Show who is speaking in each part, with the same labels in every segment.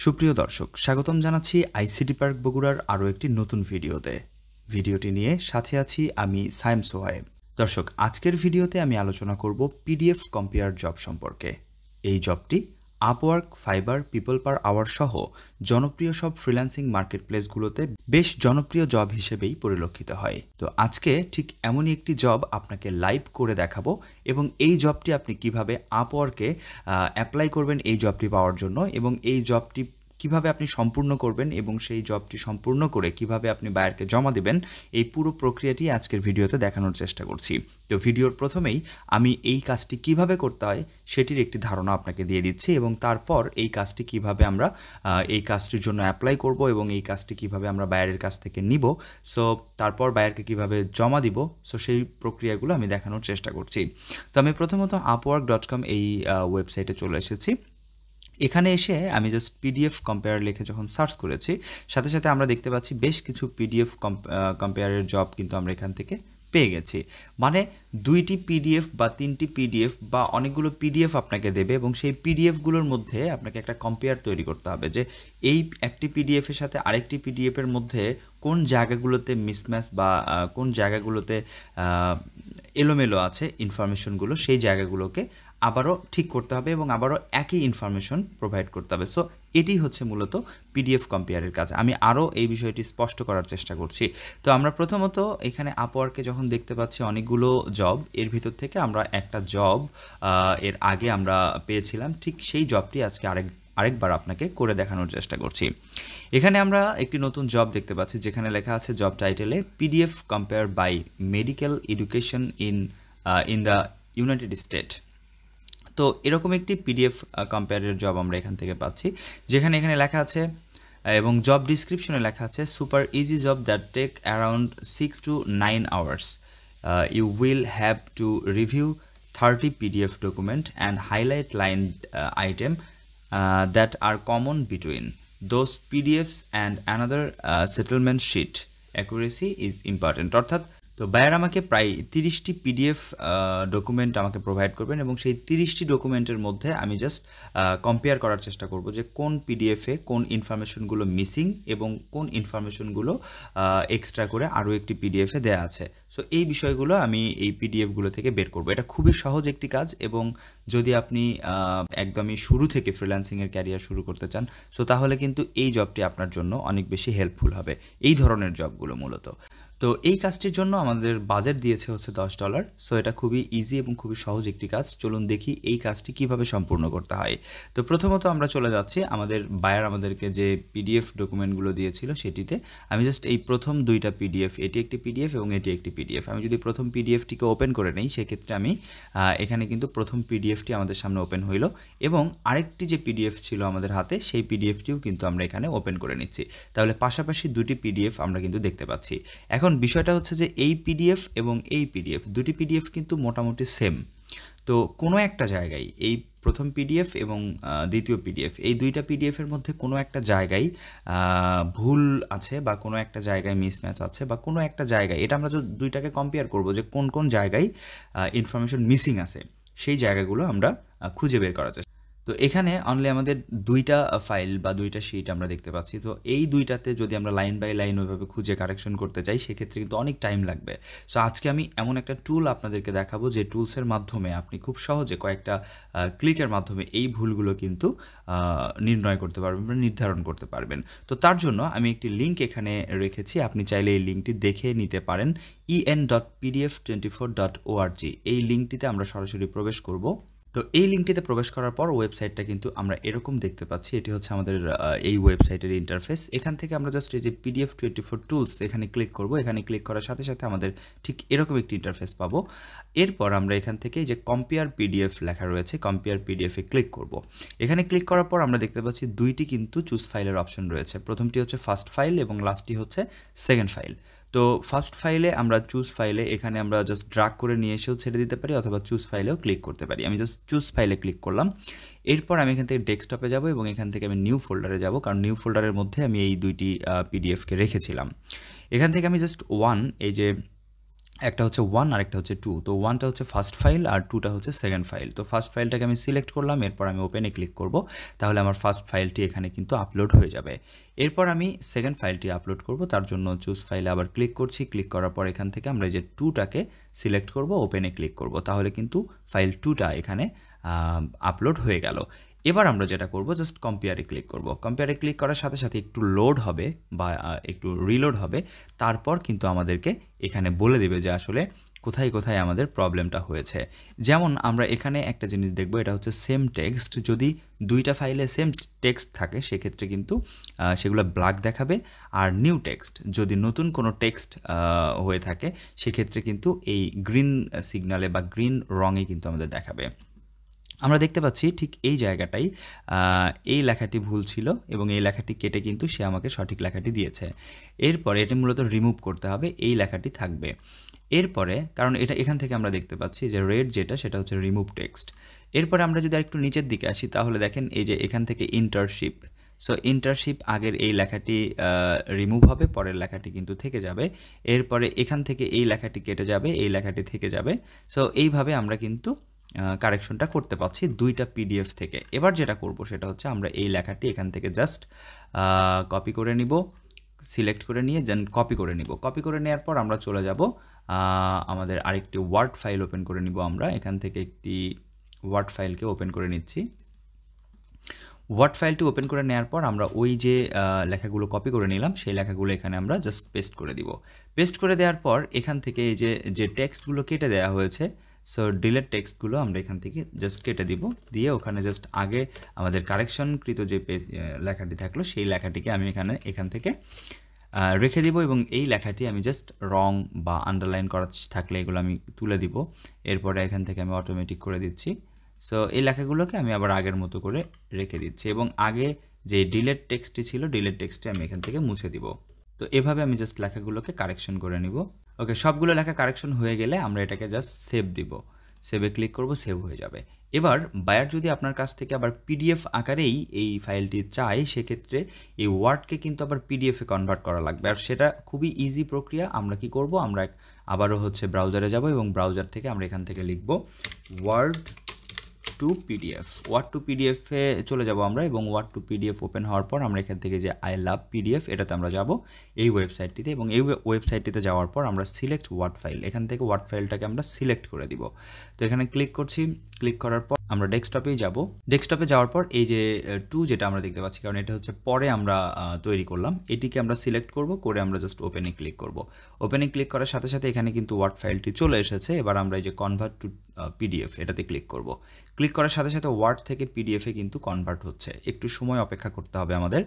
Speaker 1: সুপ্রিয় দর্শক, স্বাগতম জানাচ্ছি আইসিটি পার্ক বগুড়ার আরও একটি নতুন ভিডিওতে। ভিডিওটি নিয়ে সাথে আছি আমি সায়েম সোহায়েব। দর্শক, আজকের ভিডিওতে আমি আলোচনা করব পিডিএফ কম্পেয়ার জব সম্পর্কে। এই জবটি Upwork, Fiverr, People Per Hour সহ জনপ্রিয় সব ফ্রিল্যান্সিং মার্কেটপ্লেসগুলোতে বেশ জনপ্রিয় জব হিসেবেই পরিলক্ষিত হয়। তো আজকে ঠিক এমনই একটি জব আপনাকে লাইভ করে দেখাবো এবং এই জবটি আপনি কিভাবে আপওয়ার্কে অ্যাপ্লাই করবেন এই জবটি পাওয়ার জন্য, এবং এই জবটি কিভাবে আপনি সম্পূর্ণ করবেন এবং সেই জবটি সম্পূর্ণ করে কিভাবে আপনি বায়ারকে জমা দেবেন, এই পুরো প্রক্রিয়াটি আজকের ভিডিওতে দেখানোর চেষ্টা করছি। তো ভিডিওর প্রথমেই আমি এই কাজটি কিভাবে করতে হয় সেটির একটি ধারণা আপনাকে দিয়ে দিচ্ছি, এবং তারপর এই কাজটি কিভাবে আমরা এই কাজটির জন্য অ্যাপ্লাই করব এবং এই কাজটি কিভাবে আমরা বায়ারের কাছ থেকে নিব, সো তারপর বায়ারকে কিভাবে জমা দিব, সো সেই প্রক্রিয়াগুলো আমি দেখানোর চেষ্টা করছি। তো আমি প্রথমত upwork.com এই ওয়েবসাইটে চলে এসেছি। এখানে এসে আমি জাস্ট পিডিএফ কম্পেয়ার লিখে যখন সার্চ করেছি, সাথে সাথে আমরা দেখতে পাচ্ছি বেশ কিছু পিডিএফ কম্পেয়ারের জব কিন্তু আমরা এখান থেকে পেয়ে গেছি। মানে দুইটি পিডিএফ বা তিনটি পিডিএফ বা অনেকগুলো পিডিএফ আপনাকে দেবে এবং সেই পিডিএফগুলোর মধ্যে আপনাকে একটা কম্পেয়ার তৈরি করতে হবে যে এই একটি পিডিএফের সাথে আরেকটি পিডিএফের মধ্যে কোন জায়গাগুলোতে মিসম্যাচ বা কোন জায়গাগুলোতে এলোমেলো আছে ইনফরমেশনগুলো, সেই জায়গাগুলোকে আবারও ঠিক করতে হবে এবং আবারও একই ইনফরমেশন প্রোভাইড করতে হবে। সো এটি হচ্ছে মূলত পিডিএফ কম্পেয়ারের কাজ। আমি আরও এই বিষয়টি স্পষ্ট করার চেষ্টা করছি। তো আমরা প্রথমত এখানে আপওয়ার্কে যখন দেখতে পাচ্ছি অনেকগুলো জব, এর ভিতর থেকে আমরা একটা জব এর আগে আমরা পেয়েছিলাম, ঠিক সেই জবটি আজকে আরেকবার আপনাকে করে দেখানোর চেষ্টা করছি। এখানে আমরা একটি নতুন জব দেখতে পাচ্ছি যেখানে লেখা আছে জব টাইটেলে PDF compare by medical education in the United State. তো এরকম একটি পিডিএফ কম্পেয়ারের জব আমরা এখান থেকে পাচ্ছি, যেখানে এখানে লেখা আছে এবং জব ডিসক্রিপশনে লেখা আছে super easy job that take around 6 to 9 hours. You will have to review 30 PDF document and highlight line item that are common between those PDFs and another settlement sheet. Accuracy is important. অর্থাৎ তো buyer আমাকে প্রায় 30টি PDF document আমাকে provide করবেন এবং সেই 30টি ডকুমেন্টের মধ্যে আমি জাস্ট কম্পেয়ার করার চেষ্টা করব যে কোন পিডিএফে কোন ইনফরমেশনগুলো মিসিং এবং কোন ইনফরমেশনগুলো এক্সট্রা করে আরও একটি পিডিএফে দেওয়া আছে। সো এই বিষয়গুলো আমি এই পিডিএফগুলো থেকে বের করব। এটা খুবই সহজ একটি কাজ, এবং যদি আপনি একদমই শুরু থেকে ফ্রিল্যান্সিংয়ের ক্যারিয়ার শুরু করতে চান, সো তাহলে কিন্তু এই জবটি আপনার জন্য অনেক বেশি হেল্পফুল হবে, এই ধরনের জবগুলো মূলত। তো এই কাজটির জন্য আমাদের বাজেট দিয়েছে হচ্ছে $10। সো এটা খুবই ইজি এবং খুবই সহজ একটি কাজ। চলুন দেখি এই কাজটি কিভাবে সম্পূর্ণ করতে হয়। তো প্রথমত আমরা চলে যাচ্ছি আমাদের বায়ার আমাদেরকে যে পিডিএফ ডকুমেন্টগুলো দিয়েছিল সেটিতে। আমি জাস্ট এই প্রথম দুইটা পিডিএফ, এটি একটি পিডিএফ এবং এটি একটি পিডিএফ, আমি যদি প্রথম পিডিএফটিকে ওপেন করে নেই, সেক্ষেত্রে আমি এখানে কিন্তু প্রথম পিডিএফটি আমাদের সামনে ওপেন হইল এবং আরেকটি যে পিডিএফ ছিল আমাদের হাতে সেই পিডিএফটিও কিন্তু আমরা এখানে ওপেন করে নিচ্ছি। তাহলে পাশাপাশি দুটি পিডিএফ আমরা কিন্তু দেখতে পাচ্ছি। এখন বিষয়টা হচ্ছে যে এই পিডিএফ এবং এই পিডিএফ, দুটি পিডিএফ কিন্তু মোটামুটি সেম। তো কোনো একটা জায়গায় এই প্রথম পিডিএফ এবং দ্বিতীয় পিডিএফ, এই দুইটা পিডিএফের মধ্যে কোনো একটা জায়গায় ভুল আছে বা কোনো একটা জায়গায় মিসম্যাচ আছে বা কোনো একটা জায়গায়, এটা আমরা দুইটাকে কম্পেয়ার করব যে কোন কোন জায়গায় ইনফরমেশন মিসিং আছে, সেই জায়গাগুলো আমরা খুঁজে বের করার চেষ্টা। তো এখানে অনলি আমাদের দুইটা ফাইল বা দুইটা শিট আমরা দেখতে পাচ্ছি। তো এই দুইটাতে যদি আমরা লাইন বাই লাইন ওইভাবে খুঁজে কারেকশন করতে চাই, সেক্ষেত্রে কিন্তু অনেক টাইম লাগবে। সো আজকে আমি এমন একটা টুল আপনাদেরকে দেখাবো যে টুলসের মাধ্যমে আপনি খুব সহজে কয়েকটা ক্লিকের মাধ্যমে এই ভুলগুলো কিন্তু নির্ণয় করতে পারবেন বা নির্ধারণ করতে পারবেন। তো তার জন্য আমি একটি লিঙ্ক এখানে রেখেছি, আপনি চাইলে এই লিঙ্কটি দেখে নিতে পারেন। en.pdf24.org এই লিঙ্কটিতে আমরা সরাসরি প্রবেশ করব। তো এই লিঙ্কটিতে প্রবেশ করার পর ওয়েবসাইটটা কিন্তু আমরা এরকম দেখতে পাচ্ছি। এটি হচ্ছে আমাদের এই ওয়েবসাইটের ইন্টারফেস। এখান থেকে আমরা জাস্ট এই যে PDF24 টুলস এখানে ক্লিক করব। এখানে ক্লিক করার সাথে সাথে আমাদের ঠিক এরকম একটি ইন্টারফেস পাবো। এরপর আমরা এখান থেকে যে কম্পেয়ার পিডিএফ লেখা রয়েছে, কম্পেয়ার পিডিএফে ক্লিক করব। এখানে ক্লিক করার পর আমরা দেখতে পাচ্ছি দুইটি কিন্তু চুজ ফাইলের অপশন রয়েছে। প্রথমটি হচ্ছে ফার্স্ট ফাইল এবং লাস্টটি হচ্ছে সেকেন্ড ফাইল। তো ফার্স্ট ফাইলে আমরা চুজ ফাইলে এখানে আমরা জাস্ট ড্রাগ করে নিয়ে এসেও ছেড়ে দিতে পারি অথবা চুজ ফাইলেও ক্লিক করতে পারি। আমি জাস্ট চুজ ফাইলে ক্লিক করলাম। এরপর আমি এখান থেকে ডেস্কটপে যাব এবং এখান থেকে আমি নিউ ফোল্ডারে যাব, কারণ নিউ ফোল্ডারের মধ্যে আমি এই দুইটি পিডিএফকে রেখেছিলাম। এখান থেকে আমি জাস্ট এই যে একটা হচ্ছে 1 আর একটা হচ্ছে 2। তো 1টা হচ্ছে ফার্স্ট ফাইল আর 2টা হচ্ছে সেকেন্ড ফাইল। তো ফার্স্ট ফাইলটাকে আমি সিলেক্ট করলাম, এরপর আমি ওপেনে ক্লিক করব, তাহলে আমার ফার্স্ট ফাইলটি এখানে কিন্তু আপলোড হয়ে যাবে। এরপর আমি সেকেন্ড ফাইলটি আপলোড করব, তার জন্য চুজ ফাইলে আবার ক্লিক করছি। ক্লিক করার পর এখান থেকে আমরা যে 2টাকে সিলেক্ট করব, ওপেনে ক্লিক করব, তাহলে কিন্তু ফাইল 2টা এখানে আপলোড হয়ে গেল। এবার আমরা যেটা করব, জাস্ট কম্পেয়ারে ক্লিক করব। কম্পেয়ারে ক্লিক করার সাথে সাথে একটু লোড হবে বা একটু রিলোড হবে, তারপর কিন্তু আমাদেরকে এখানে বলে দেবে যে আসলে কোথায় কোথায় আমাদের প্রবলেমটা হয়েছে। যেমন আমরা এখানে একটা জিনিস দেখব, এটা হচ্ছে সেম টেক্সট। যদি দুইটা ফাইলে সেম টেক্সট থাকে সেক্ষেত্রে কিন্তু সেগুলো ব্ল্যাক দেখাবে, আর নিউ টেক্সট যদি নতুন কোনো টেক্সট হয়ে থাকে সেক্ষেত্রে কিন্তু এই গ্রিন সিগনালে বা গ্রিন রঙে কিন্তু আমাদের দেখাবে। আমরা দেখতে পাচ্ছি ঠিক এই জায়গাটাই এই লেখাটি ভুল ছিল এবং এই লেখাটি কেটে কিন্তু সে আমাকে সঠিক লেখাটি দিয়েছে। এরপরে এটি মূলত রিমুভ করতে হবে, এই লেখাটি থাকবে। এরপরে কারণ এটা এখান থেকে আমরা দেখতে পাচ্ছি যে রেড যেটা সেটা হচ্ছে রিমুভ টেক্সট। এরপরে আমরা যদি আরেকটু নিচের দিকে আসি তাহলে দেখেন এই যে এখান থেকে ইন্টারশিপ। সো ইন্টারশিপ আগের এই লেখাটি রিমুভ হবে, পরের লেখাটি কিন্তু থেকে যাবে। এরপরে এখান থেকে এই লেখাটি কেটে যাবে, এই লেখাটি থেকে যাবে। সো এইভাবে আমরা কিন্তু কারেকশনটা করতে পাচ্ছি দুইটা পিডিএফ থেকে। এবার যেটা করব সেটা হচ্ছে আমরা এই লেখাটি এখান থেকে জাস্ট কপি করে নিব, সিলেক্ট করে নিয়ে দেন কপি করে নিব। কপি করে নেওয়ার পর আমরা চলে যাব আমাদের আরেকটি ওয়ার্ড ফাইল ওপেন করে নিব। আমরা এখান থেকে একটি ওয়ার্ড ফাইলকে ওপেন করে নিচ্ছি। ওয়ার্ড ফাইলটি ওপেন করে নেওয়ার পর আমরা ওই যে লেখাগুলো কপি করে নিলাম সেই লেখাগুলো এখানে আমরা জাস্ট পেস্ট করে দিব। পেস্ট করে দেওয়ার পর এখান থেকে এই যে টেক্সটগুলো কেটে দেওয়া হয়েছে, সো ডিলেট টেক্সটগুলো আমরা এখান থেকে জাস্ট কেটে দিব, দিয়ে ওখানে জাস্ট আগে আমাদের কারেকশনকৃত যে লেখাটি থাকলো সেই লেখাটিকে আমি এখান থেকে রেখে দিব এবং এই লেখাটি আমি জাস্ট রং বা আন্ডারলাইন করা থাকলে এগুলো আমি তুলে দিব। এরপরে এখান থেকে আমি অটোমেটিক করে দিচ্ছি। সো এই লেখাগুলোকে আমি আবার আগের মতো করে রেখে দিচ্ছি এবং আগে যে ডিলেট টেক্সটটি ছিল ডিলেট টেক্সটটি আমি এখান থেকে মুছে দিব। তো এভাবে আমি জাস্ট লেখাগুলোকে কারেকশন করে নিব। ওকে, সবগুলো লেখা কারেকশন হয়ে গেলে আমরা এটাকে জাস্ট সেভ দিব। সেভে ক্লিক করব, সেভ হয়ে যাবে। এবার বায়ার যদি আপনার কাছ থেকে আবার পিডিএফ আকারেই এই ফাইলটি চায় সেক্ষেত্রে এই ওয়ার্ডকে কিন্তু আবার পিডিএফে কনভার্ট করা লাগবে, আর সেটা খুবই ইজি প্রক্রিয়া। আমরা কি করব, আমরা আবারও হচ্ছে ব্রাউজারে যাব এবং ব্রাউজার থেকে আমরা এখান থেকে লিখব word to PDF. Word to পিডিএফে চলে যাব আমরা এবং ওয়ার্ড টু পিডিএফ ওপেন হওয়ার পর আমরা এখান থেকে যে আই লাভ পিডিএফ এটাতে আমরা যাব এই ওয়েবসাইটটিতে, এবং এই ওয়েবসাইটটিতে যাওয়ার পর আমরা সিলেক্ট ওয়ার্ড ফাইল, এখান থেকে ওয়ার্ড ফাইলটাকে আমরা সিলেক্ট করে দিব। তো এখানে ক্লিক করছি, ক্লিক করার পর আমরা ডেস্কটপেই যাব। ডেস্কটপে যাওয়ার পর এই যে টু যেটা আমরা দেখতে পাচ্ছি, কারণ এটা হচ্ছে পরে আমরা তৈরি করলাম, এটিকে আমরা সিলেক্ট করব, করে আমরা জাস্ট ওপেনে ক্লিক করব। ওপেনে ক্লিক করার সাথে সাথে এখানে কিন্তু ওয়ার্ড ফাইলটি চলে এসেছে। এবার আমরা এই যে কনভার্ট টু পিডিএফ এটাতে ক্লিক করব। ক্লিক করার সাথে সাথে ওয়ার্ড থেকে পিডিএফে কিন্তু কনভার্ট হচ্ছে, একটু সময় অপেক্ষা করতে হবে আমাদের।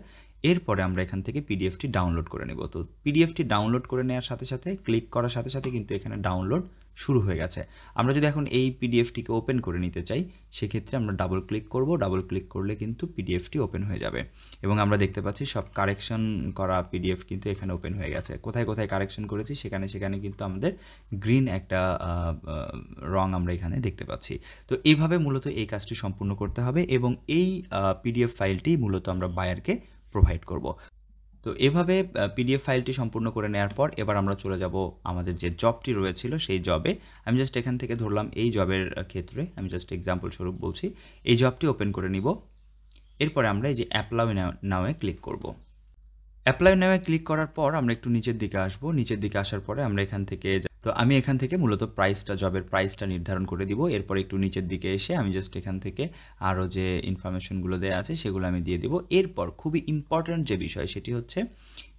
Speaker 1: এরপরে আমরা এখান থেকে পিডিএফটি ডাউনলোড করে নেব। তো পিডিএফটি ডাউনলোড করে নেওয়ার সাথে সাথে ক্লিক করার সাথে সাথে কিন্তু এখানে ডাউনলোড শুরু হয়ে গেছে। আমরা যদি এখন এই পিডিএফটিকে ওপেন করে নিতে চাই সেক্ষেত্রে আমরা ডাবল ক্লিক করব। ডাবল ক্লিক করলে কিন্তু পিডিএফটি ওপেন হয়ে যাবে এবং আমরা দেখতে পাচ্ছি সব কারেকশন করা পিডিএফ কিন্তু এখানে ওপেন হয়ে গেছে। কোথায় কোথায় কারেকশন করেছি সেখানে সেখানে কিন্তু আমাদের গ্রিন একটা রং আমরা এখানে দেখতে পাচ্ছি। তো এইভাবে মূলত এই কাজটি সম্পূর্ণ করতে হবে এবং এই পিডিএফ ফাইলটি মূলত আমরা বায়ারকে প্রোভাইড করব। তো এভাবে পিডিএফ ফাইলটি সম্পূর্ণ করে নেওয়ার পর এবার আমরা চলে যাব আমাদের যে জবটি রয়েছিল সেই জবে। আমি জাস্ট এখান থেকে ধরলাম এই জবের ক্ষেত্রে আমি জাস্ট এক্সাম্পল স্বরূপ বলছি, এই জবটি ওপেন করে নিব। এরপরে আমরা এই যে অ্যাপ্লাই নাওয়ে ক্লিক করব। অ্যাপ্লাই নাওয়ে ক্লিক করার পর আমরা একটু নিচের দিকে আসব। নিচের দিকে আসার পরে আমরা এখান থেকে আমি এখান থেকে মূলত প্রাইসটা, জবের প্রাইসটা নির্ধারণ করে দিব। এরপর একটু নিচের দিকে এসে আমি জাস্ট এখান থেকে আরও যে ইনফরমেশনগুলো দেওয়া আছে সেগুলো আমি দিয়ে দিব। এরপর খুবই ইম্পর্ট্যান্ট যে বিষয় সেটি হচ্ছে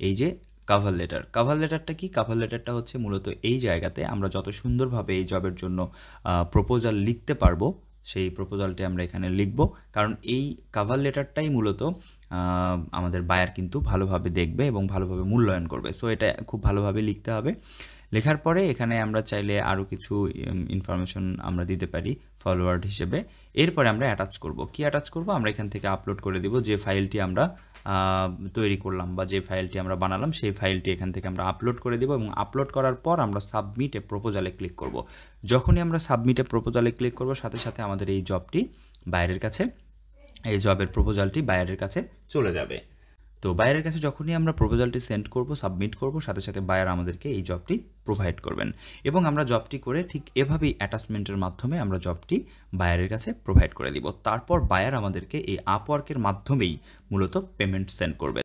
Speaker 1: এই যে কভার লেটার। কভার লেটারটা কি? কভার লেটারটা হচ্ছে মূলত এই জায়গাতে আমরা যত সুন্দরভাবে এই জবের জন্য প্রপোজাল লিখতে পারবো সেই প্রপোজালটি আমরা এখানে লিখব, কারণ এই কভার লেটারটাই মূলত আমাদের বায়ার কিন্তু ভালোভাবে দেখবে এবং ভালোভাবে মূল্যায়ন করবে। সো এটা খুব ভালোভাবে লিখতে হবে। লেখার পরে এখানে আমরা চাইলে আরও কিছু ইনফরমেশন আমরা দিতে পারি ফলোয়ার্ড হিসেবে। এরপরে আমরা অ্যাটাচ করব। কি অ্যাটাচ করব? আমরা এখান থেকে আপলোড করে দিব যে ফাইলটি আমরা তৈরি করলাম বা যে ফাইলটি আমরা বানালাম সেই ফাইলটি এখান থেকে আমরা আপলোড করে দেব এবং আপলোড করার পর আমরা সাবমিট এ প্রপোজালে ক্লিক করব। যখনই আমরা সাবমিট এ প্রপোজালে ক্লিক করব সাথে সাথে আমাদের এই জবটি বাইরের কাছে, এই জবের প্রপোজালটি বাইরের কাছে চলে যাবে। তো বায়ারের কাছে যখনই আমরা প্রপোজালটি সেন্ড করব, সাবমিট করব, সাথে সাথে বায়ার আমাদেরকে এই জবটি প্রোভাইড করবেন এবং আমরা জবটি করে ঠিক এভাবেই অ্যাটাচমেন্টের মাধ্যমে আমরা জবটি বায়ারের কাছে প্রোভাইড করে দিব। তারপর বায়ার আমাদেরকে এই আপওয়ার্কের মাধ্যমেই মূলত পেমেন্ট সেন্ড করবে।